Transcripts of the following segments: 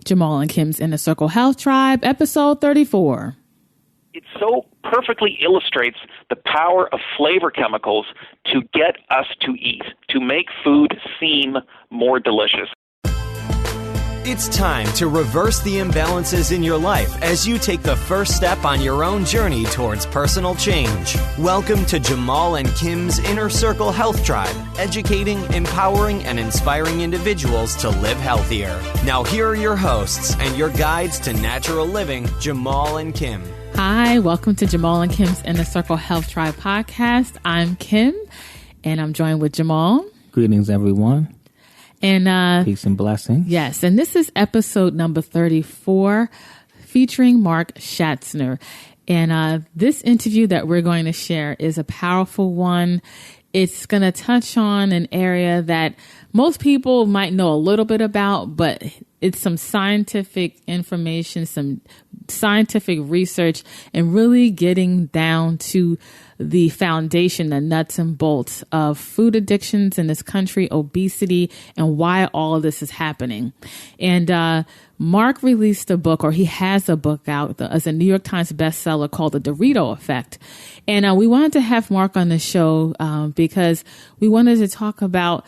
Jamal and Kim's Inner Circle Health Tribe, episode 34. It so perfectly illustrates the power of flavor chemicals to get us to eat, to make food seem more delicious. It's time to reverse the imbalances in your life as you take the first step on your own journey towards personal change. Welcome to Jamal and Kim's Inner Circle Health Tribe, educating, empowering, and inspiring individuals to live healthier. Now here are your hosts and your guides to natural living, Jamal and Kim. Hi, welcome to Jamal and Kim's Inner Circle Health Tribe podcast. I'm Kim, and I'm joined with Jamal. Greetings, everyone. And peace and blessings. Yes, and this is episode number 34, featuring Mark Schatzker. And this interview that we're going to share is a powerful one. It's going to touch on an area that most people might know a little bit about, but it's some scientific information, some scientific research, and really getting down to the foundation, the nuts and bolts of food addictions in this country, obesity, and why all of this is happening. And Mark released a book, or he has a book out as a New York Times bestseller called The Dorito Effect. And we wanted to have Mark on the show because we wanted to talk about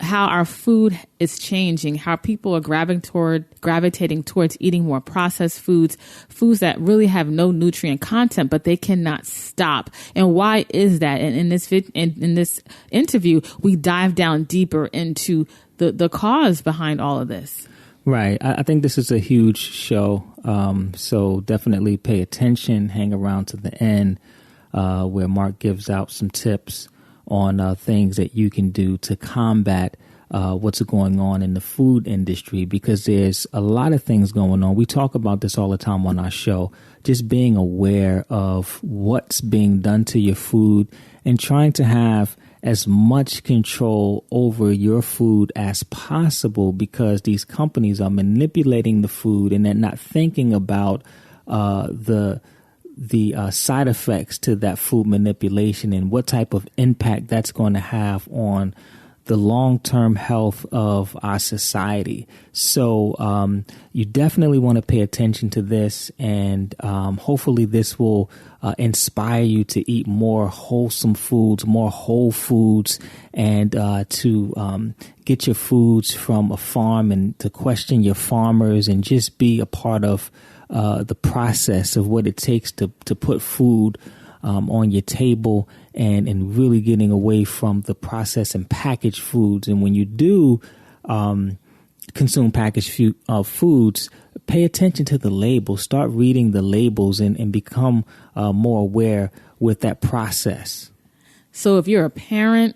how our food is changing, how people are gravitating towards eating more processed foods that really have no nutrient content, but they cannot stop. And why is that? And in this interview, we dive down deeper into the cause behind all of this. Right. I think this is a huge show. So definitely pay attention, hang around to the end, where Mark gives out some tips on things that you can do to combat what's going on in the food industry, because there's a lot of things going on. We talk about this all the time on our show, just being aware of what's being done to your food and trying to have as much control over your food as possible, because these companies are manipulating the food and they're not thinking about the side effects to that food manipulation and what type of impact that's going to have on the long-term health of our society. So you definitely want to pay attention to this, and hopefully this will inspire you to eat more wholesome foods, more whole foods, and to get your foods from a farm, and to question your farmers and just be a part of the process of what it takes to put food on your table, and really getting away from the processed and packaged foods. And when you do consume packaged foods, pay attention to the labels. Start reading the labels and become more aware with that process. So if you're a parent,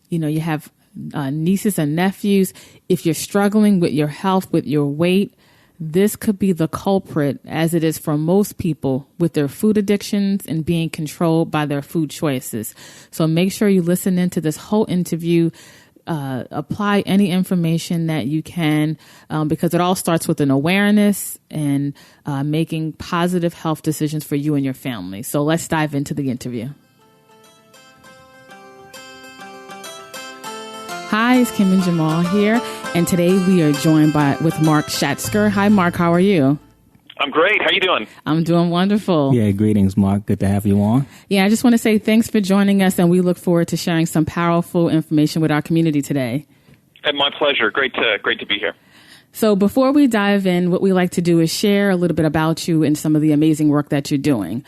you have nieces and nephews, if you're struggling with your health, with your weight, this could be the culprit, as it is for most people with their food addictions and being controlled by their food choices. So make sure you listen into this whole interview, apply any information that you can, because it all starts with an awareness and making positive health decisions for you and your family. So let's dive into the interview. Hi, it's Kim and Jamal here, and today we are joined with Mark Schatzker. Hi, Mark. How are you? I'm great. How you doing? I'm doing wonderful. Yeah, greetings, Mark. Good to have you on. Yeah, I just want to say thanks for joining us, and we look forward to sharing some powerful information with our community today. And my pleasure. Great to be here. So before we dive in, what we like to do is share a little bit about you and some of the amazing work that you're doing.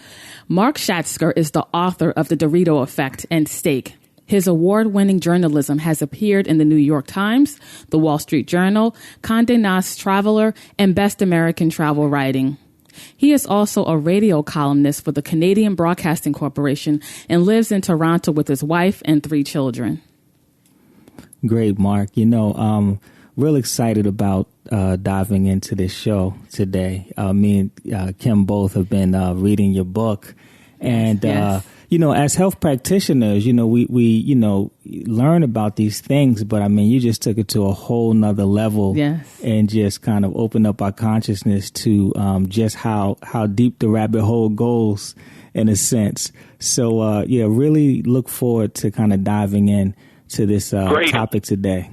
Mark Schatzker is the author of The Dorito Effect and Steak. His award-winning journalism has appeared in the New York Times, the Wall Street Journal, Conde Nast Traveler, and Best American Travel Writing. He is also a radio columnist for the Canadian Broadcasting Corporation and lives in Toronto with his wife and 3 children. Great, Mark. Real excited about diving into this show today. Me and Kim both have been reading your book, and yes. As health practitioners, we learn about these things, but you just took it to a whole nother level. Yes. And just kind of opened up our consciousness to just how deep the rabbit hole goes, in a sense. So, really look forward to kind of diving in to this topic today.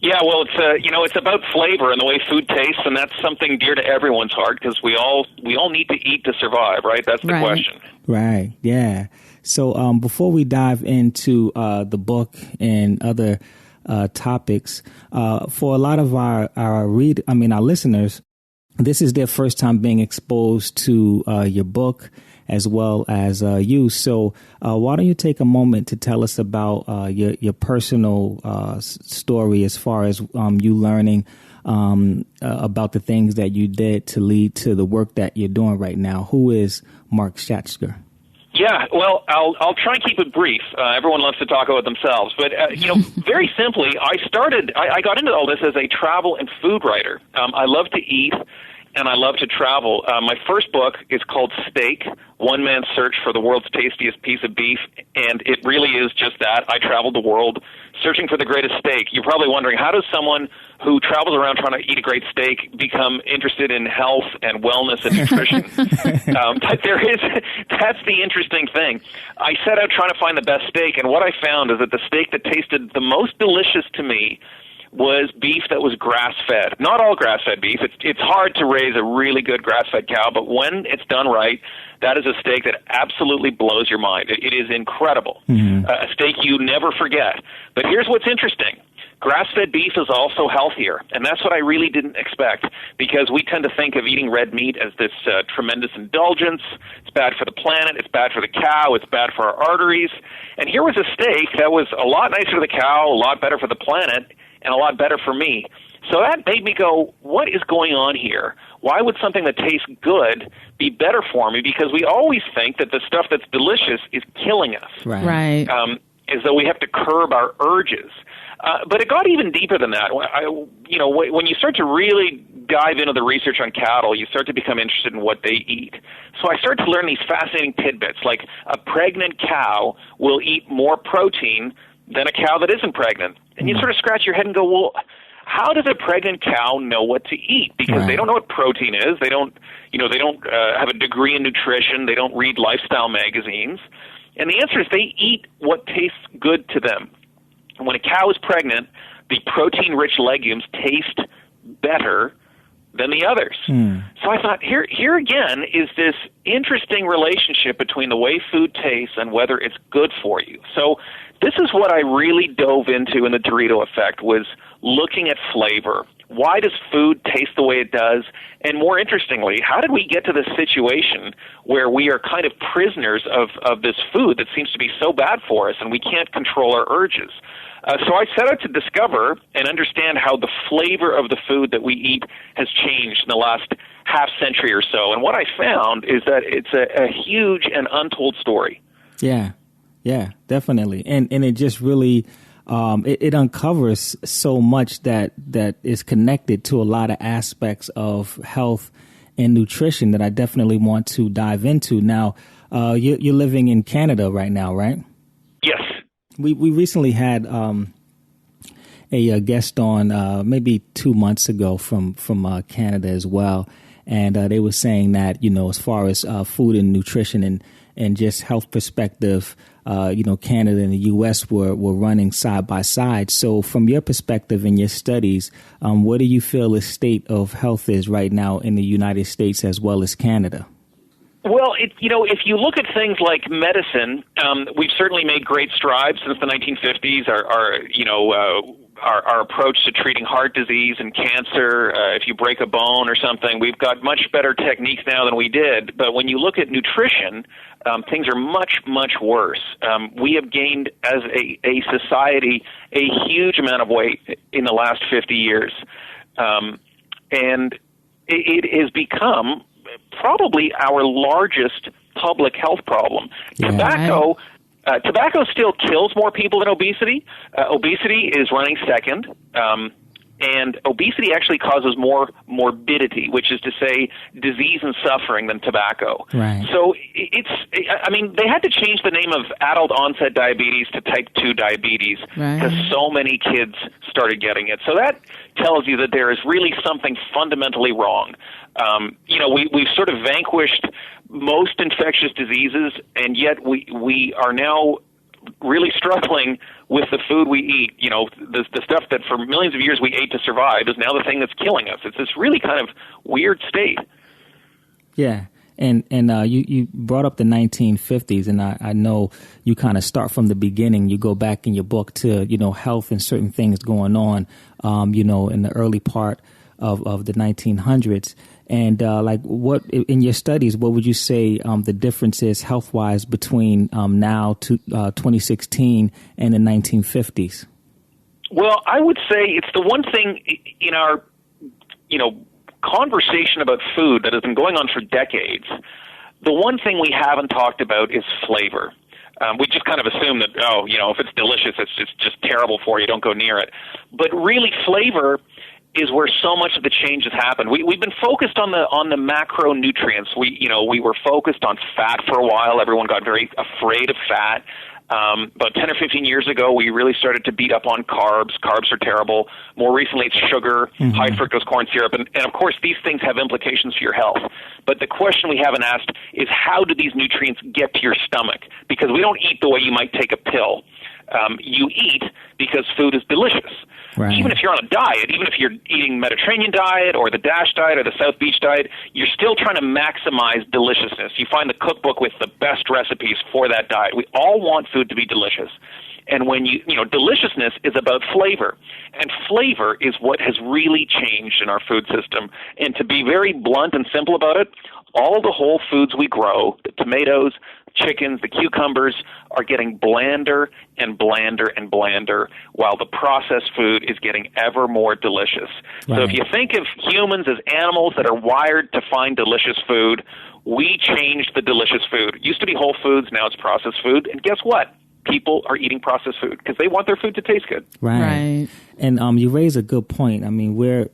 Yeah, well, it's about flavor and the way food tastes, and that's something dear to everyone's heart because we all need to eat to survive, right? That's the question. Right. Yeah. So before we dive into the book and other topics, for a lot of our listeners, this is their first time being exposed to your book as well as you. So why don't you take a moment to tell us about your personal story as far as you learning about the things that you did to lead to the work that you're doing right now. Who is Mark Schatzker? Yeah, well, I'll try and keep it brief. Everyone loves to talk about themselves, but very simply, I got into all this as a travel and food writer. I love to eat, and I love to travel. My first book is called Steak: One Man's Search for the World's Tastiest Piece of Beef, and it really is just that. I traveled the world searching for the greatest steak. You're probably wondering, how does someone who travels around trying to eat a great steak become interested in health and wellness and nutrition? That's the interesting thing. I set out trying to find the best steak, and what I found is that the steak that tasted the most delicious to me was beef that was grass-fed. Not all grass-fed beef. It's hard to raise a really good grass-fed cow, but when it's done right, that is a steak that absolutely blows your mind. It is incredible. Mm-hmm. A steak you never forget. But here's what's interesting. Grass-fed beef is also healthier, and that's what I really didn't expect, because we tend to think of eating red meat as this tremendous indulgence. It's bad for the planet, it's bad for the cow, it's bad for our arteries. And here was a steak that was a lot nicer for the cow, a lot better for the planet, and a lot better for me. So that made me go, what is going on here? Why would something that tastes good be better for me? Because we always think that the stuff that's delicious is killing us. Right. As though we have to curb our urges. But it got even deeper than that. When you start to really dive into the research on cattle, you start to become interested in what they eat. So I started to learn these fascinating tidbits, like a pregnant cow will eat more protein than a cow that isn't pregnant. And you sort of scratch your head and go, well, how does a pregnant cow know what to eat? Because they don't know what protein is. They don't have a degree in nutrition. They don't read lifestyle magazines. And the answer is they eat what tastes good to them. When a cow is pregnant, the protein-rich legumes taste better than the others. So I thought, here again is this interesting relationship between the way food tastes and whether it's good for you. So this is what I really dove into in the Dorito Effect, was looking at flavor. Why does food taste the way it does? And more interestingly, how did we get to this situation where we are kind of prisoners of this food that seems to be so bad for us and we can't control our urges? So I set out to discover and understand how the flavor of the food that we eat has changed in the last half century or so. And what I found is that it's a huge and untold story. Yeah, definitely. And it just really it uncovers so much that is connected to a lot of aspects of health and nutrition that I definitely want to dive into. Now, you're living in Canada right now, right? Yes. We recently had a guest on maybe 2 months ago from Canada as well, and they were saying that, as far as food and nutrition and just health perspective, Canada and the U.S. were running side by side. So from your perspective and your studies, what do you feel the state of health is right now in the United States as well as Canada? Well, if you look at things like medicine, we've certainly made great strides since the 1950s. Our approach to treating heart disease and cancer, if you break a bone or something, we've got much better techniques now than we did. But when you look at nutrition, things are much, much worse. We have gained as a society a huge amount of weight in the last 50 years. And it has become probably our largest public health problem. Yeah. Tobacco still kills more people than obesity. Obesity is running second. And obesity actually causes more morbidity, which is to say disease and suffering, than tobacco. Right. So they had to change the name of adult onset diabetes to type 2 diabetes because so many kids started getting it. So that tells you that there is really something fundamentally wrong. We've sort of vanquished most infectious diseases, and yet we are now really struggling with the food we eat. You know, the stuff that for millions of years we ate to survive is now the thing that's killing us. It's this really kind of weird state. Yeah. And you brought up the 1950s, and I know you kind of start from the beginning. You go back in your book to, you know, health and certain things going on, you know, in the early part of the 1900s. And like, what in your studies, what would you say the difference is health-wise between now to 2016 and the 1950s? Well, I would say it's the one thing in our, you know, conversation about food that has been going on for decades. The one thing we haven't talked about is flavor. We just kind of assume that, oh, you know, if it's delicious, it's just terrible for you. Don't go near it. But really, flavor is where so much of the change has happened. We've been focused on the macronutrients. We were focused on fat for a while. Everyone got very afraid of fat. About 10 or 15 years ago, we really started to beat up on carbs. Carbs are terrible. More recently, it's sugar, high fructose corn syrup. And of course, these things have implications for your health. But the question we haven't asked is, how do these nutrients get to your stomach? Because we don't eat the way you might take a pill. You eat because food is delicious. Right. Even if you're on a diet, even if you're eating Mediterranean diet or the DASH diet or the South Beach diet, you're still trying to maximize deliciousness. You find the cookbook with the best recipes for that diet. We all want food to be delicious. And when you know, deliciousness is about flavor. And flavor is what has really changed in our food system. And to be very blunt and simple about it, all the whole foods we grow, the tomatoes, chickens, the cucumbers, are getting blander and blander and blander, while the processed food is getting ever more delicious. Right. So if you think of humans as animals that are wired to find delicious food, we changed the delicious food. It used to be whole foods, now it's processed food. And guess what? People are eating processed food because they want their food to taste good. Right. And you raise a good point. I mean, we're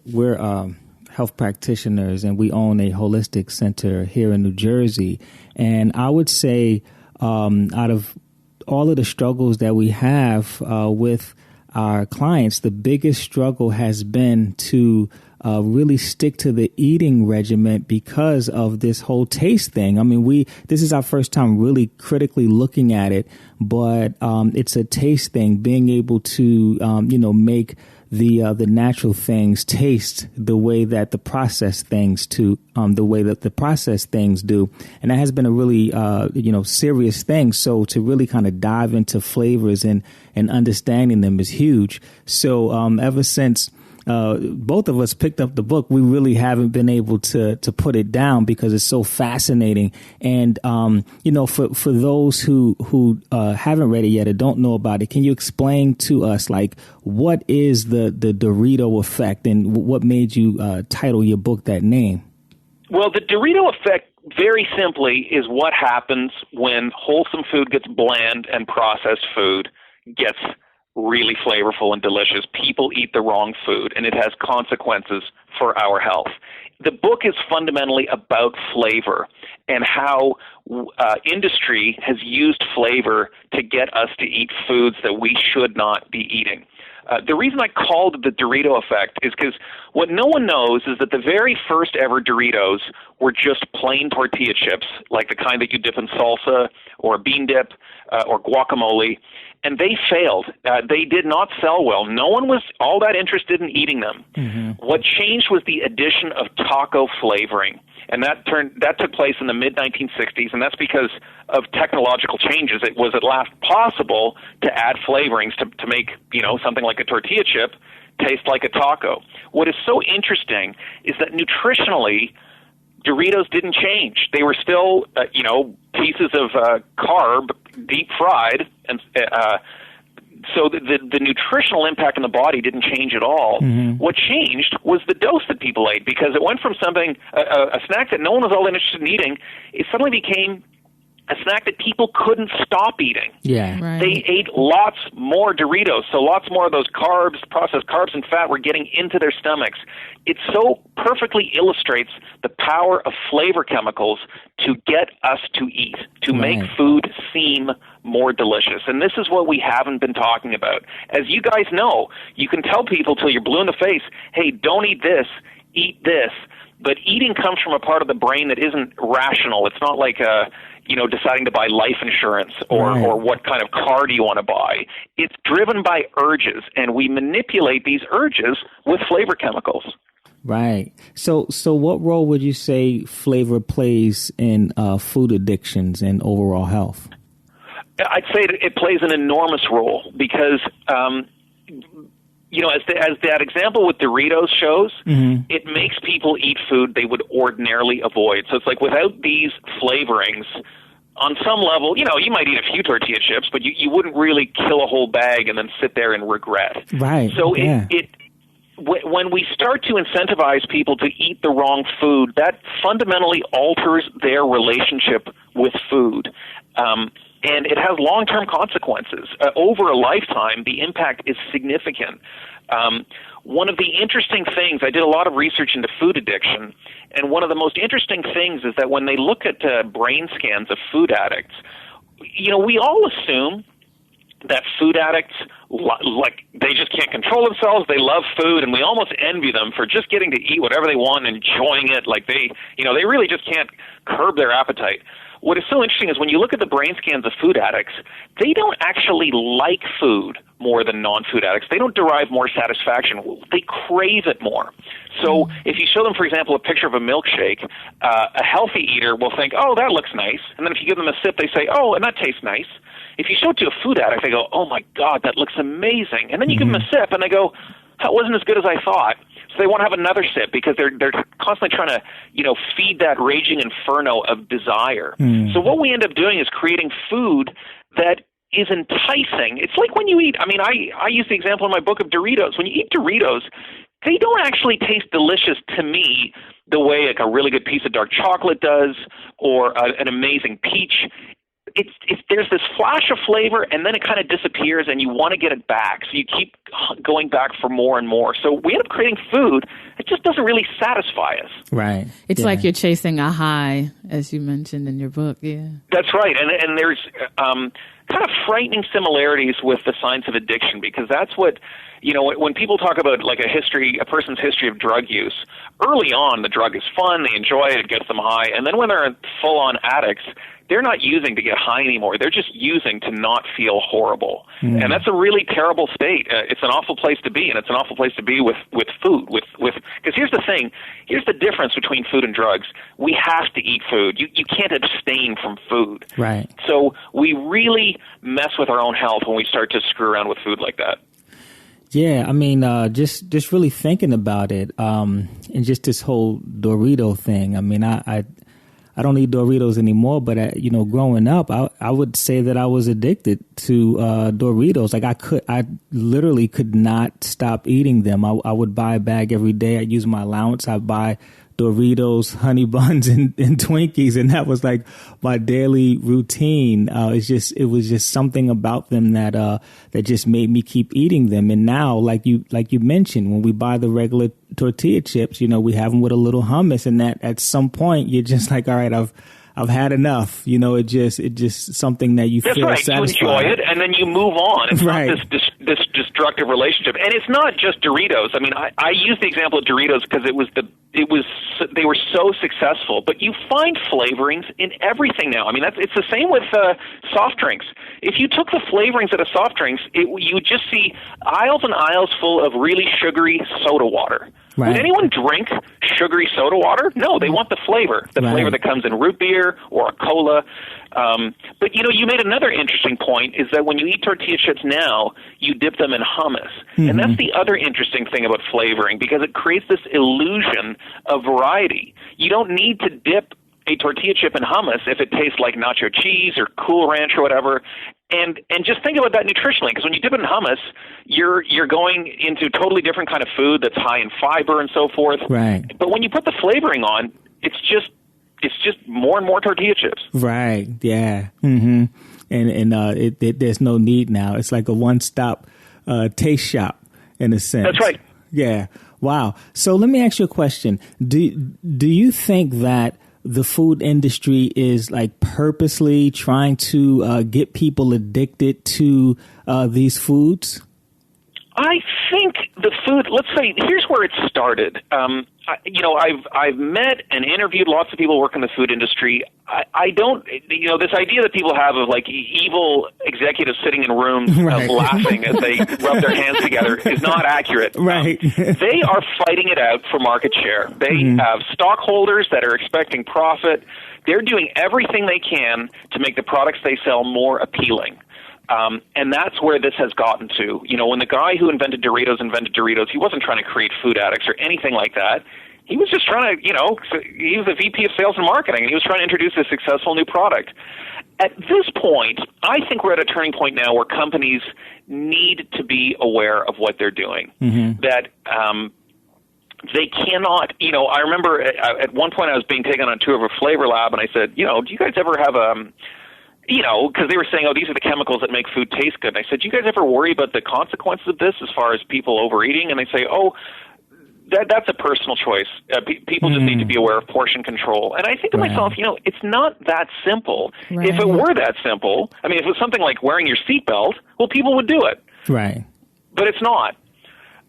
health practitioners, and we own a holistic center here in New Jersey. And I would say out of all of the struggles that we have with our clients, the biggest struggle has been to really stick to the eating regimen because of this whole taste thing. I mean, this is our first time really critically looking at it, but it's a taste thing, being able to, make the natural things taste the way that the processed things do. And that has been a really, serious thing. So to really kind of dive into flavors and understanding them is huge. So ever since both of us picked up the book, we really haven't been able to put it down because it's so fascinating. And, for those who haven't read it yet or don't know about it, can you explain to us, like, what is the Dorito Effect and what made you title your book that name? Well, the Dorito Effect, very simply, is what happens when wholesome food gets bland and processed food gets really flavorful and delicious. People eat the wrong food, and it has consequences for our health. The book is fundamentally about flavor and how industry has used flavor to get us to eat foods that we should not be eating. The reason I called it the Dorito Effect is because what no one knows is that the very first ever Doritos were just plain tortilla chips, like the kind that you dip in salsa or a bean dip or guacamole, and they failed. They did not sell well. No one was all that interested in eating them. Mm-hmm. What changed was the addition of taco flavoring. And that took place in the mid-1960s, and that's because of technological changes. It was at last possible to add flavorings to make, something like a tortilla chip taste like a taco. What is so interesting is that nutritionally, Doritos didn't change. They were still, pieces of carb, deep fried, and so the nutritional impact on the body didn't change at all. Mm-hmm. What changed was the dose that people ate, because it went from something, a snack that no one was all interested in eating, it suddenly became a snack that people couldn't stop eating. Yeah, right. They ate lots more Doritos, so lots more of those carbs, processed carbs and fat were getting into their stomachs. It so perfectly illustrates the power of flavor chemicals to get us to eat, to make food seem more delicious. And this is what we haven't been talking about. As you guys know, you can tell people till you're blue in the face, hey, don't eat this, eat this. But eating comes from a part of the brain that isn't rational. It's not like deciding to buy life insurance or what kind of car do you want to buy. It's driven by urges, and we manipulate these urges with flavor chemicals. Right. So what role would you say flavor plays in food addictions and overall health? I'd say it plays an enormous role because, as that example with Doritos shows, it makes people eat food they would ordinarily avoid. So it's like without these flavorings, on some level, you might eat a few tortilla chips, but you wouldn't really kill a whole bag and then sit there and regret. Right. So when we start to incentivize people to eat the wrong food, that fundamentally alters their relationship with food. And it has long-term consequences. Over a lifetime, the impact is significant. One of the interesting things, I did a lot of research into food addiction, and one of the most interesting things is that when they look at brain scans of food addicts, we all assume that food addicts, they just can't control themselves. They love food, and we almost envy them for just getting to eat whatever they want and enjoying it. Like they really just can't curb their appetite. What is so interesting is when you look at the brain scans of food addicts, they don't actually like food more than non-food addicts. They don't derive more satisfaction. They crave it more. So if you show them, for example, a picture of a milkshake, a healthy eater will think, oh, that looks nice. And then if you give them a sip, they say, oh, and that tastes nice. If you show it to a food addict, they go, oh, my God, that looks amazing. And then you give them a sip, and they go, that wasn't as good as I thought. So they want to have another sip because they're constantly trying to, feed that raging inferno of desire. So what we end up doing is creating food that is enticing. It's like when you eat, I use the example in my book of Doritos. When you eat Doritos, they don't actually taste delicious to me the way like a really good piece of dark chocolate does or an amazing peach. There's this flash of flavor, and then it kind of disappears, and you want to get it back. So you keep going back for more and more. So we end up creating food that just doesn't really satisfy us. Right. It's like you're chasing a high, as you mentioned in your book. Yeah. That's right. And there's kind of frightening similarities with the science of addiction, because that's what, when people talk about like a person's history of drug use, early on the drug is fun, they enjoy it, it gets them high, and then when they're full-on addicts, they're not using to get high anymore. They're just using to not feel horrible. And that's a really terrible state. It's an awful place to be, and it's an awful place to be with food. Because here's the thing. Here's the difference between food and drugs. We have to eat food. You can't abstain from food. Right. So we really mess with our own health when we start to screw around with food like that. Yeah, just really thinking about it, and just this whole Dorito thing. I don't eat Doritos anymore, but growing up, I would say that I was addicted to Doritos. Like I literally could not stop eating them. I would buy a bag every day. I'd use my allowance. I'd buy Doritos, honey buns, and Twinkies, and that was like my daily routine. It was just something about them that just made me keep eating them. And now, like you mentioned, when we buy the regular tortilla chips, we have them with a little hummus, and that at some point you're just like, all right, I've had enough. It just something that you That's feel right. satisfied. You enjoy it, and then you move on. It's right. not this destructive relationship, and it's not just Doritos. I use the example of Doritos because they were so successful. But you find flavorings in everything now. It's the same with soft drinks. If you took the flavorings out of soft drinks, you would just see aisles and aisles full of really sugary soda water. Right. Would anyone drink sugary soda water? No, they want the flavor flavor that comes in root beer or a cola. But you made another interesting point, is that when you eat tortilla chips now, you dip them in hummus. And that's the other interesting thing about flavoring, because it creates this illusion of variety. You don't need to dip a tortilla chip in hummus if it tastes like nacho cheese or Cool Ranch or whatever. And just think about that nutritionally, because when you dip it in hummus, you're going into a totally different kind of food that's high in fiber and so forth. Right. But when you put the flavoring on, it's just more and more tortilla chips. Right. Yeah. Mm-hmm. And there's no need now. It's like a one-stop taste shop in a sense. That's right. Yeah. Wow. So let me ask you a question. Do you think that the food industry is like purposely trying to get people addicted to these foods? I think the food, let's say, here's where it started. I've met and interviewed lots of people working in the food industry. I don't, this idea that people have of like evil executives sitting in rooms laughing as they rub their hands together is not accurate. Right. They are fighting it out for market share. They have stockholders that are expecting profit. They're doing everything they can to make the products they sell more appealing. And that's where this has gotten to. When the guy who invented Doritos, he wasn't trying to create food addicts or anything like that. He was just trying to, he was the VP of sales and marketing, and he was trying to introduce a successful new product. At this point, I think we're at a turning point now where companies need to be aware of what they're doing. That they cannot, I remember at one point I was being taken on a tour of a flavor lab, and I said, do you guys ever have because they were saying, these are the chemicals that make food taste good. And I said, do you guys ever worry about the consequences of this as far as people overeating? And they say, that's a personal choice. People just need to be aware of portion control. And I think to myself, it's not that simple. Right. If it were that simple, if it was something like wearing your seatbelt, well, people would do it. Right. But it's not.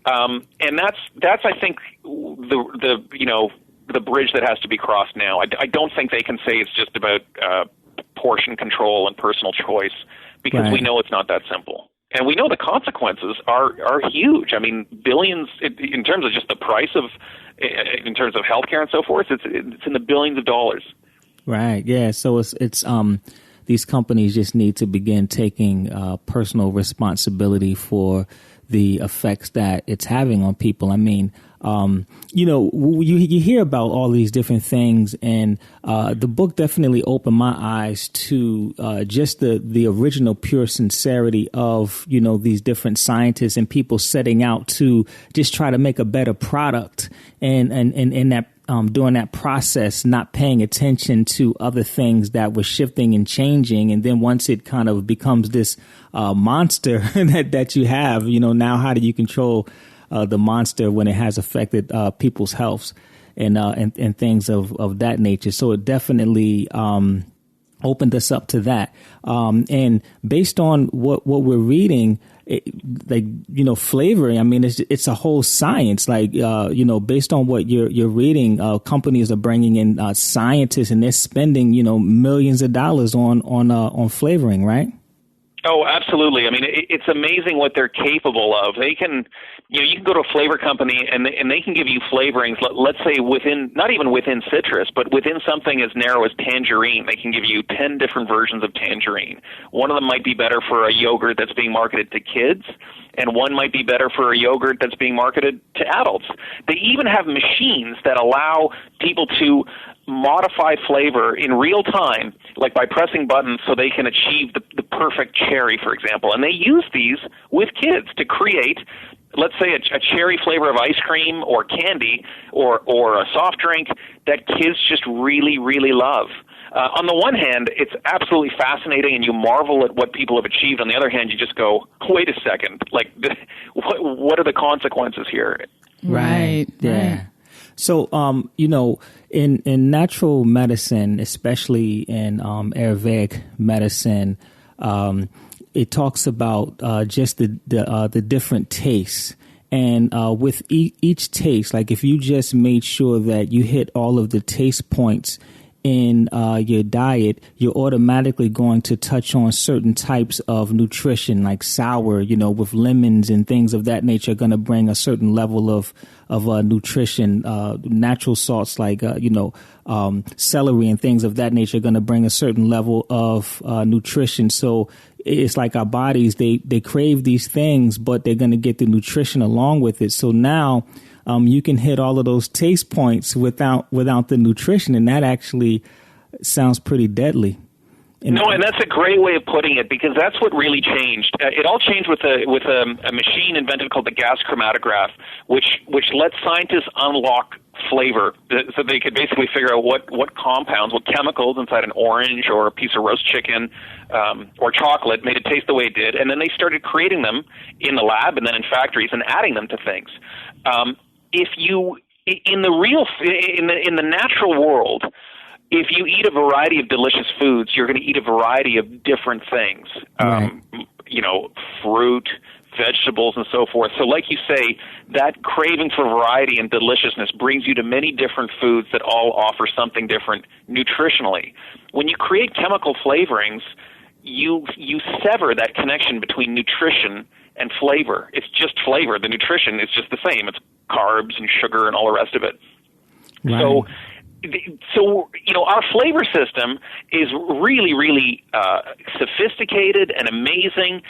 And that's I think the bridge that has to be crossed now. I don't think they can say it's just about portion control and personal choice, because we know it's not that simple. And we know the consequences are huge. Billions in terms of just the price of, in terms of healthcare and so forth. It's in the billions of dollars. Right. Yeah. So it's these companies just need to begin taking personal responsibility for the effects that it's having on people. You hear about all these different things, and the book definitely opened my eyes to just the original pure sincerity of, these different scientists and people setting out to just try to make a better product, and that during that process, not paying attention to other things that were shifting and changing. And then once it kind of becomes this monster that you have, now how do you control the monster when it has affected people's healths and things of that nature? So it definitely opened us up to that. And based on what we're reading, flavoring, it's a whole science. Based on what you're reading, companies are bringing in scientists, and they're spending, millions of dollars on flavoring, right? Oh, absolutely. It's amazing what they're capable of. They can, you can go to a flavor company and they can give you flavorings, let's say not even within citrus, but within something as narrow as tangerine. They can give you 10 different versions of tangerine. One of them might be better for a yogurt that's being marketed to kids, and one might be better for a yogurt that's being marketed to adults. They even have machines that allow people to modify flavor in real time, like by pressing buttons, so they can achieve the perfect cherry, for example. And they use these with kids to create, let's say, a cherry flavor of ice cream or candy or a soft drink that kids just really, really love. On the one hand, it's absolutely fascinating, and you marvel at what people have achieved. On the other hand, you just go, wait a second, what are the consequences here? Right. Yeah. Right. So, in natural medicine, especially in Ayurvedic medicine, it talks about just the different tastes. And with each taste, like if you just made sure that you hit all of the taste points in your diet, you're automatically going to touch on certain types of nutrition, like sour, with lemons and things of that nature, are going to bring a certain level of nutrition. Natural salts like, celery and things of that nature are going to bring a certain level of nutrition. So it's like our bodies, they crave these things, but they're going to get the nutrition along with it. So now you can hit all of those taste points without the nutrition, and that actually sounds pretty deadly. And that's a great way of putting it, because that's what really changed. It all changed with a machine invented called the gas chromatograph, which lets scientists unlock flavor, so they could basically figure out what compounds, what chemicals inside an orange or a piece of roast chicken or chocolate made it taste the way it did, and then they started creating them in the lab and then in factories and adding them to things. If you in the natural world, if you eat a variety of delicious foods, you're going to eat a variety of different things. Right. Fruit, vegetables and so forth. So like you say, that craving for variety and deliciousness brings you to many different foods that all offer something different nutritionally. When you create chemical flavorings, you sever that connection between nutrition and flavor. It's just flavor. The nutrition is just the same. It's carbs and sugar and all the rest of it. Right. So, our flavor system is really, really sophisticated and amazing.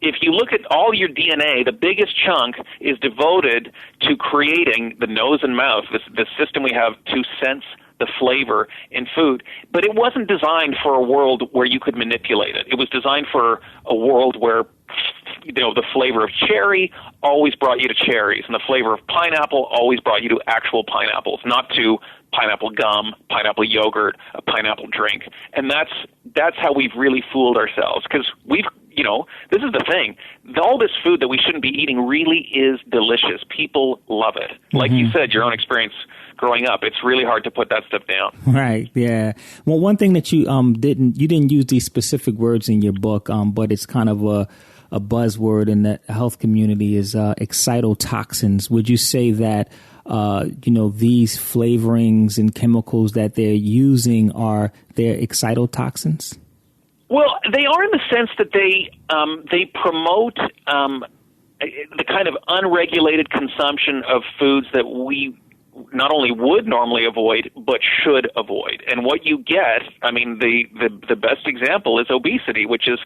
If you look at all your DNA, the biggest chunk is devoted to creating the nose and mouth, the system we have to sense the flavor in food. But it wasn't designed for a world where you could manipulate it. It was designed for a world where the flavor of cherry always brought you to cherries, and the flavor of pineapple always brought you to actual pineapples, not to pineapple gum, pineapple yogurt, a pineapple drink. And that's how we've really fooled ourselves, because this is the thing. All this food that we shouldn't be eating really is delicious. People love it. Like you said, your own experience growing up, it's really hard to put that stuff down. Right. Yeah. Well, one thing that you didn't use these specific words in your book, but it's kind of a buzzword in the health community is excitotoxins. Would you say that these flavorings and chemicals that they're using they're excitotoxins? Well, they are in the sense that they promote the kind of unregulated consumption of foods that we not only would normally avoid, but should avoid. And what you get, the best example is obesity, which is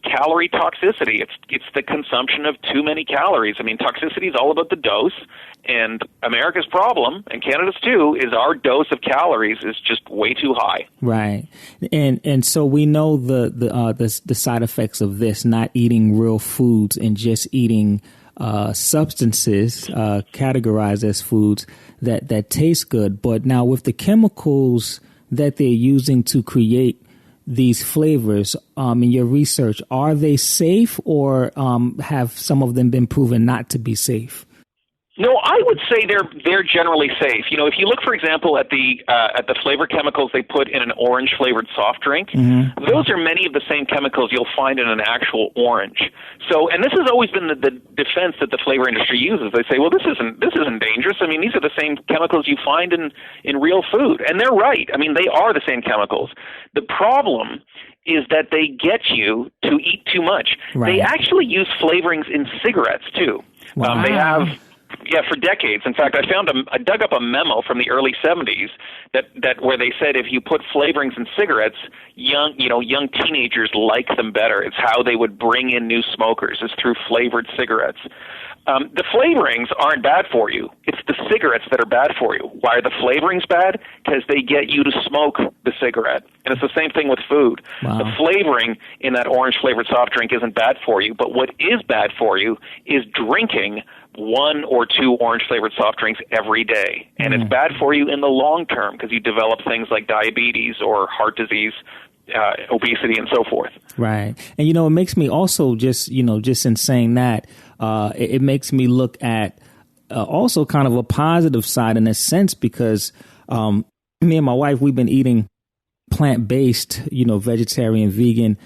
calorie toxicity. It's the consumption of too many calories. Toxicity is all about the dose, and America's problem, and Canada's too, is our dose of calories is just way too high. Right. And so we know the side effects of this, not eating real foods and just eating substances categorized as foods that taste good. But now with the chemicals that they're using to create these flavors, in your research, are they safe, or have some of them been proven not to be safe? No, I would say they're generally safe. If you look, for example, at the flavor chemicals they put in an orange flavored soft drink, those are many of the same chemicals you'll find in an actual orange. So, and this has always been the defense that the flavor industry uses. They say, well, this isn't dangerous. These are the same chemicals you find in real food, and they're right. They are the same chemicals. The problem is that they get you to eat too much. Right. They actually use flavorings in cigarettes too. Wow. They have. Yeah, for decades. In fact, I dug up a memo from the early 70s that where they said if you put flavorings in cigarettes, young teenagers like them better. It's how they would bring in new smokers, is through flavored cigarettes. The flavorings aren't bad for you. It's the cigarettes that are bad for you. Why are the flavorings bad? Because they get you to smoke the cigarette. And it's the same thing with food. Wow. The flavoring in that orange flavored soft drink isn't bad for you, but what is bad for you is drinking 1 or 2 orange flavored soft drinks every day. And it's bad for you in the long term because you develop things like diabetes or heart disease, obesity, and so forth. Right. And, it makes me also just in saying that, it makes me look at also kind of a positive side in a sense, because me and my wife, we've been eating plant-based, vegetarian, vegan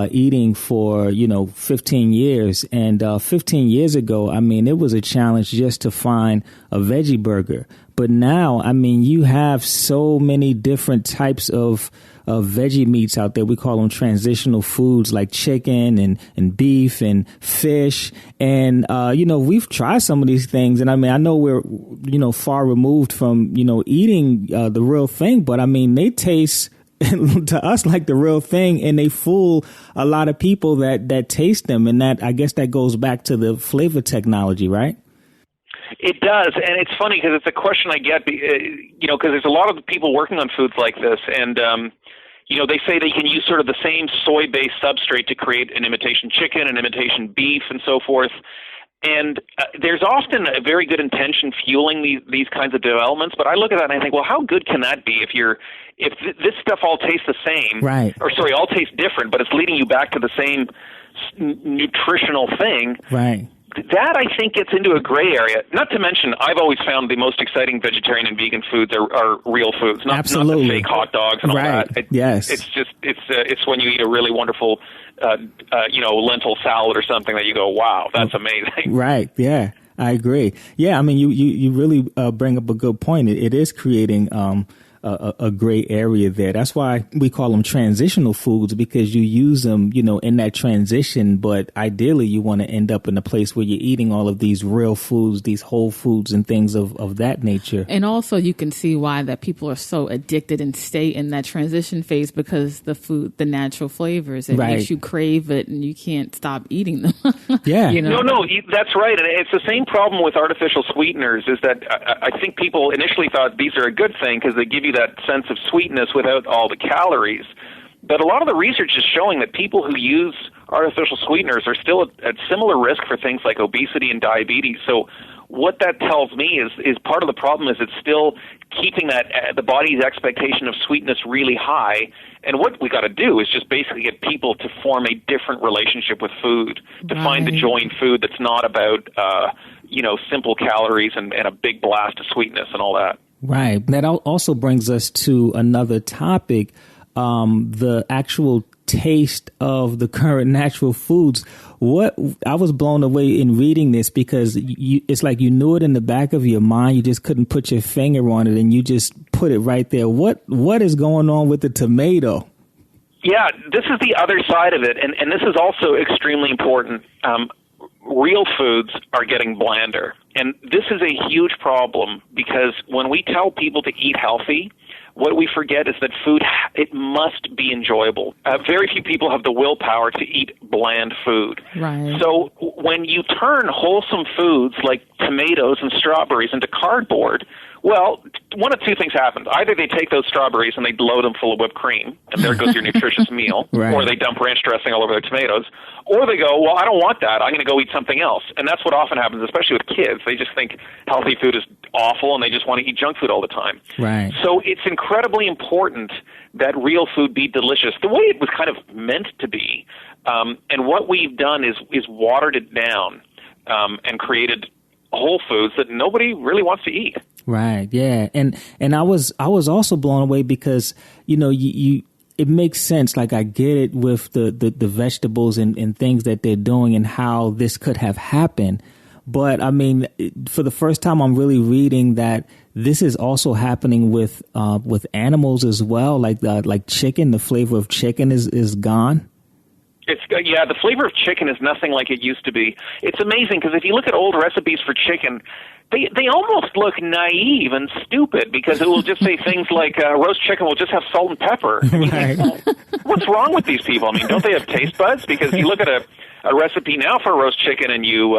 eating for, 15 years. And 15 years ago, it was a challenge just to find a veggie burger. But now, you have so many different types of veggie meats out there. We call them transitional foods, like chicken and beef and fish. And, we've tried some of these things. And I know we're, far removed from, eating the real thing. But they taste to us like the real thing, and they fool a lot of people that taste them. And I guess that goes back to the flavor technology, right? It does, and it's funny because it's a question I get, because there's a lot of people working on foods like this, and they say they can use sort of the same soy-based substrate to create an imitation chicken, an imitation beef, and so forth. And there's often a very good intention fueling these kinds of developments, but I look at that and I think, well, how good can that be if this stuff all tastes the same, right? Or sorry, all tastes different, but it's leading you back to the same nutritional thing, right? That, I think, gets into a gray area. Not to mention, I've always found the most exciting vegetarian and vegan foods are real foods, not the fake hot dogs and all that. Yes. It's when you eat a really wonderful lentil salad or something that you go, wow, that's amazing. Right. Yeah, I agree. Yeah, I mean, you really bring up a good point. It is creating a gray area there. That's why we call them transitional foods, because you use them, in that transition. But ideally, you want to end up in a place where you're eating all of these real foods, these whole foods and things of that nature. And also you can see why that people are so addicted and stay in that transition phase, because the food, the natural flavors, it makes you crave it and you can't stop eating them. Yeah. No, that's right. And it's the same problem with artificial sweeteners, is that I think people initially thought these are a good thing because they give you that sense of sweetness without all the calories. But a lot of the research is showing that people who use artificial sweeteners are still at similar risk for things like obesity and diabetes. So what that tells me is part of the problem is it's still keeping that the body's expectation of sweetness really high. And what we got to do is just basically get people to form a different relationship with food, to find the joy in food that's not about simple calories and a big blast of sweetness and all that. Right. That also brings us to another topic, the actual taste of the current natural foods. What I was blown away in reading this, because it's like you knew it in the back of your mind. You just couldn't put your finger on it, and you just put it right there. What is going on with the tomato? Yeah, this is the other side of it, and this is also extremely important. Real foods are getting blander. And this is a huge problem, because when we tell people to eat healthy, what we forget is that food, it must be enjoyable. Very few people have the willpower to eat bland food. Right. So when you turn wholesome foods like tomatoes and strawberries into cardboard, well, one of two things happens. Either they take those strawberries and they load them full of whipped cream, and there goes your nutritious meal, right. Or they dump ranch dressing all over their tomatoes, or they go, well, I don't want that. I'm going to go eat something else. And that's what often happens, especially with kids. They just think healthy food is awful, and they just want to eat junk food all the time. Right. So it's incredibly important that real food be delicious, the way it was kind of meant to be. And what we've done is watered it down and created whole foods that nobody really wants to eat. Right. Yeah. And I was also blown away because, you it makes sense. Like, I get it with the vegetables and things that they're doing and how this could have happened. But I mean, for the first time, I'm really reading that this is also happening with animals as well. Like chicken, the flavor of chicken is gone. The flavor of chicken is nothing like it used to be. It's amazing, because if you look at old recipes for chicken, they almost look naive and stupid, because it will just say things like roast chicken will just have salt and pepper. Right. What's wrong with these people? I mean, don't they have taste buds? Because you look at a recipe now for roast chicken, and you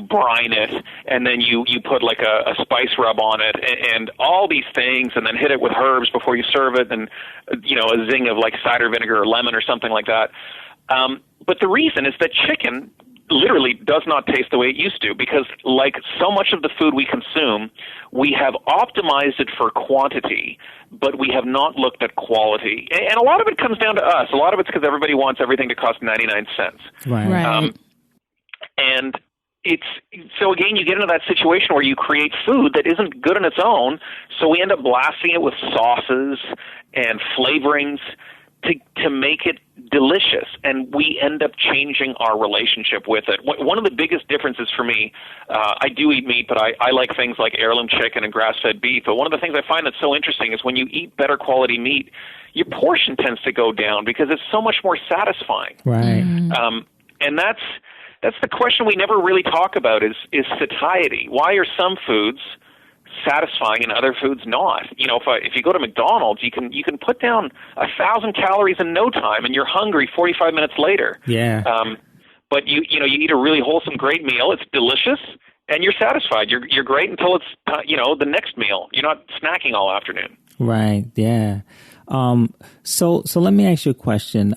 brine it, and then you put like a spice rub on it, and all these things, and then hit it with herbs before you serve it, and a zing of like cider vinegar or lemon or something like that. But the reason is that chicken literally does not taste the way it used to, because like so much of the food we consume, we have optimized it for quantity, but we have not looked at quality. And a lot of it comes down to us. A lot of it's because everybody wants everything to cost 99 cents. Right. And so again, you get into that situation where you create food that isn't good on its own, so we end up blasting it with sauces and flavorings to make it delicious, and we end up changing our relationship with it. One of the biggest differences for me, I do eat meat, but I like things like heirloom chicken and grass-fed beef, but one of the things I find that's so interesting is when you eat better quality meat, your portion tends to go down because it's so much more satisfying. Right. And that's the question we never really talk about is satiety. Why are some foods satisfying and other foods not? If you go to McDonald's, you can put down 1,000 calories in no time, and you're hungry 45 minutes later. Yeah. But you eat a really wholesome, great meal. It's delicious, and you're satisfied. You're great until it's the next meal. You're not snacking all afternoon. Right. Yeah. So let me ask you a question.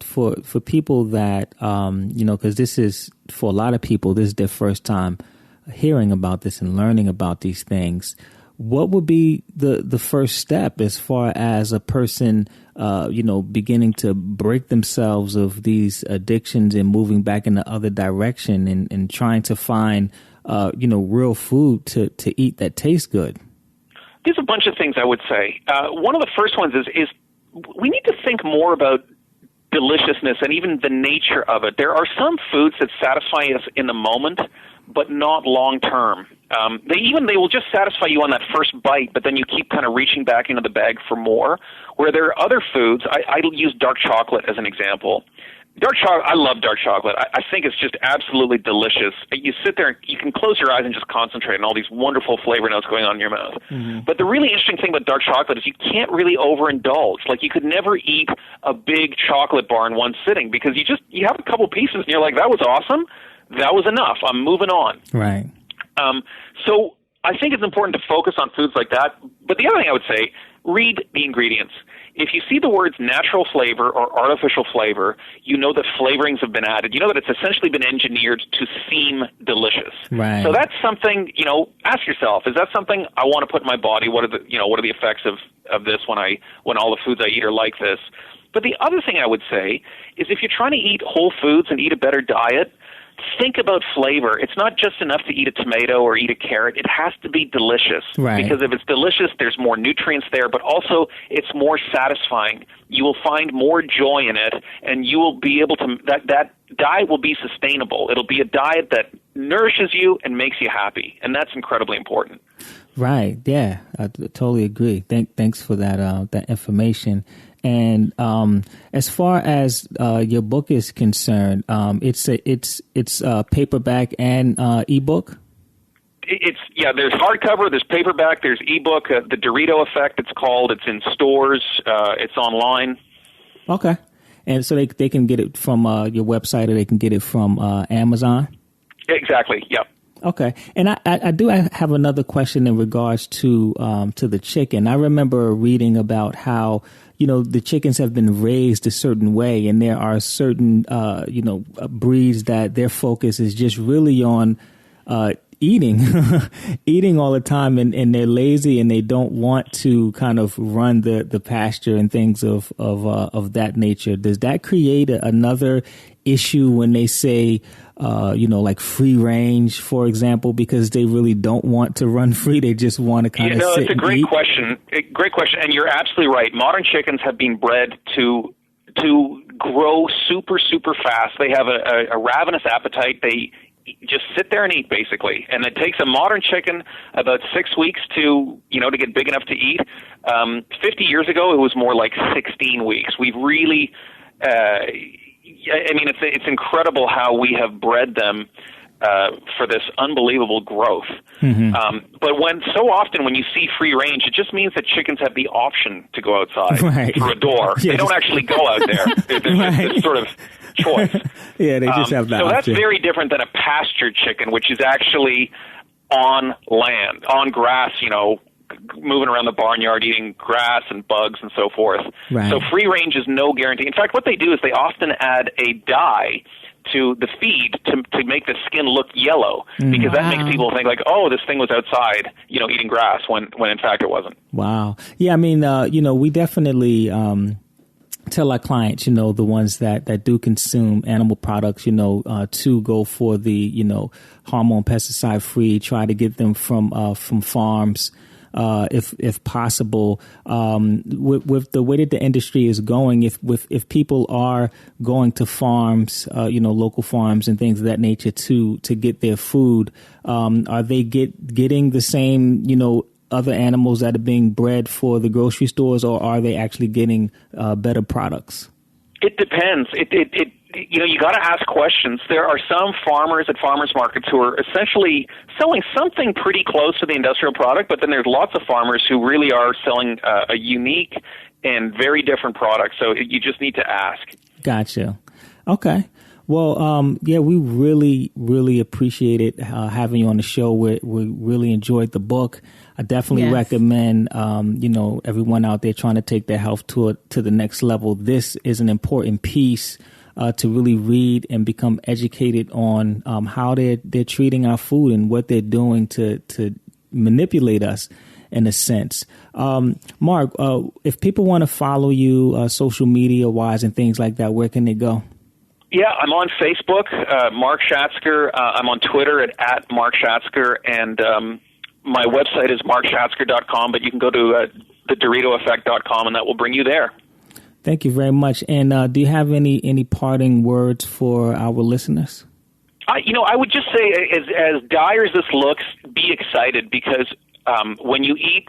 For people that because this is, for a lot of people, this is their first time hearing about this and learning about these things. What would be the first step as far as a person, beginning to break themselves of these addictions and moving back in the other direction and trying to find, real food to eat that tastes good? There's a bunch of things I would say. One of the first ones is we need to think more about deliciousness and even the nature of it. There are some foods that satisfy us in the moment, but not long term. They will just satisfy you on that first bite, but then you keep kind of reaching back into the bag for more. Where there are other foods, I use dark chocolate as an example. Dark chocolate, I love dark chocolate. I think it's just absolutely delicious. You sit there, you can close your eyes and just concentrate on all these wonderful flavor notes going on in your mouth. Mm-hmm. But the really interesting thing about dark chocolate is you can't really overindulge. Like, you could never eat a big chocolate bar in one sitting because you have a couple pieces and you're like, that was awesome. That was enough. I'm moving on. Right. So I think it's important to focus on foods like that. But the other thing I would say, read the ingredients. If you see the words natural flavor or artificial flavor, you know that flavorings have been added. You know that it's essentially been engineered to seem delicious. Right. So that's something, ask yourself, is that something I want to put in my body? What are the effects of this when all the foods I eat are like this? But the other thing I would say is if you're trying to eat whole foods and eat a better diet, think about flavor. It's not just enough to eat a tomato or eat a carrot. It has to be delicious. Right. Because if it's delicious, there's more nutrients there, but also it's more satisfying. You will find more joy in it, and you will be able to, that diet will be sustainable. It'll be a diet that nourishes you and makes you happy, and that's incredibly important. Right. Yeah, I totally agree. Thanks for that information. And as far as your book is concerned, it's paperback and ebook. There's hardcover, there's paperback, there's ebook. The Dorito Effect, it's called. It's in stores. It's online. Okay, and so they can get it from your website, or they can get it from Amazon. Exactly. Yep. Okay, and I do have another question in regards to the chicken. I remember reading about how the chickens have been raised a certain way, and there are certain breeds that their focus is just really on eating, eating all the time, and they're lazy and they don't want to kind of run the pasture and things of that nature. Does that create another issue when they say, like free range, for example, because they really don't want to run free? They just want to kind of sit it's a great and eat? question. Great question. And you're absolutely right. Modern chickens have been bred to grow super, super fast. They have a ravenous appetite. They just sit there and eat, basically. And it takes a modern chicken about 6 weeks to get big enough to eat. 50 years ago, it was more like 16 weeks. We've really, it's incredible how we have bred them for this unbelievable growth. Mm-hmm. But so often when you see free range, it just means that chickens have the option to go outside right. through a door. Yeah, they don't actually go out there. There's right. this sort of choice. Yeah, they just have that So option. that's very different than a pastured chicken, which is actually on land, on grass, moving around the barnyard, eating grass and bugs and so forth. Right. So free range is no guarantee. In fact, what they do is they often add a dye to the feed to make the skin look yellow, because that makes people think like, oh, this thing was outside, eating grass, when in fact it wasn't. Wow. Yeah, we definitely tell our clients, the ones that do consume animal products, to go for the, hormone pesticide free, try to get them from farms. If possible, with the way that the industry is going, if people are going to farms, local farms and things of that nature to get their food, are they getting the same, other animals that are being bred for the grocery stores, or are they actually getting better products? It depends. You got to ask questions. There are some farmers at farmers markets who are essentially selling something pretty close to the industrial product, but then there's lots of farmers who really are selling a unique and very different product. So you just need to ask. Gotcha. Okay. Well, we really, really appreciated having you on the show. We really enjoyed the book. I definitely recommend, everyone out there trying to take their health to the next level. This is an important piece to really read and become educated on how they're treating our food and what they're doing to manipulate us in a sense. Mark, if people want to follow you social media wise and things like that, where can they go? Yeah, I'm on Facebook, Mark Schatzker. I'm on Twitter at Mark Schatzker, and my website is markschatzker.com, but you can go to thedoritoeffect.com, and that will bring you there. Thank you very much. And do you have any parting words for our listeners? I would just say, as dire as this looks, be excited, because when you eat,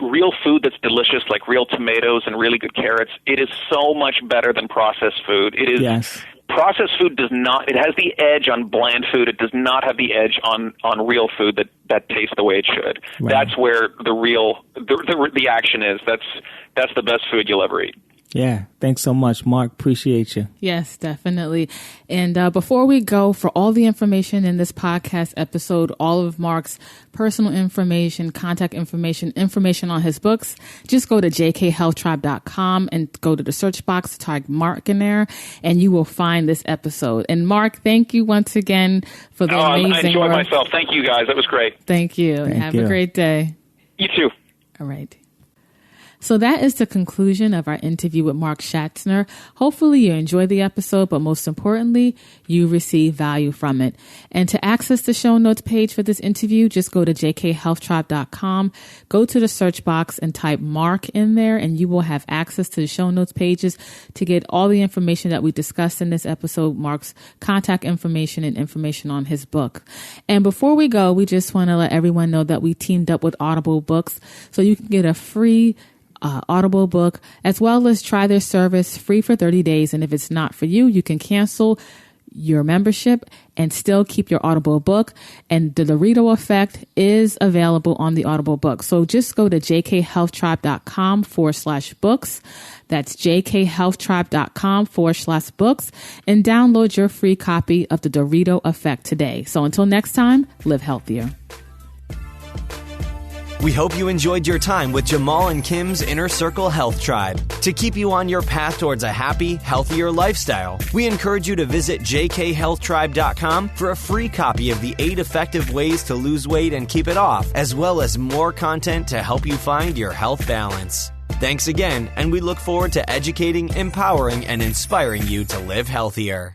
real food that's delicious, like real tomatoes and really good carrots, it is so much better than processed food. It is. Yes. Processed food does not. It has the edge on bland food. It does not have the edge on real food that tastes the way it should. Right. That's where the action is. That's the best food you'll ever eat. Yeah. Thanks so much, Mark. Appreciate you. Yes, definitely. And before we go, for all the information in this podcast episode, all of Mark's personal information, contact information on his books, just go to jkhealthtribe.com and go to the search box, type Mark in there, and you will find this episode. And Mark, thank you once again for the amazing I enjoyed work. myself. Thank you, guys. That was great. Thank you. Have a great day. You too. All right. So that is the conclusion of our interview with Mark Schatzker. Hopefully you enjoyed the episode, but most importantly, you receive value from it. And to access the show notes page for this interview, just go to jkhealthtribe.com, go to the search box and type Mark in there, and you will have access to the show notes pages to get all the information that we discussed in this episode, Mark's contact information and information on his book. And before we go, we just want to let everyone know that we teamed up with Audible Books, so you can get a free Audible book, as well as try their service free for 30 days. And if it's not for you, you can cancel your membership and still keep your Audible book. And the Dorito Effect is available on the Audible book. So just go to jkhealthtribe.com/books. That's jkhealthtribe.com/books and download your free copy of the Dorito Effect today. So until next time, live healthier. We hope you enjoyed your time with Jamal and Kim's Inner Circle Health Tribe. To keep you on your path towards a happy, healthier lifestyle, we encourage you to visit jkhealthtribe.com for a free copy of the 8 effective ways to lose weight and keep it off, as well as more content to help you find your health balance. Thanks again, and we look forward to educating, empowering, and inspiring you to live healthier.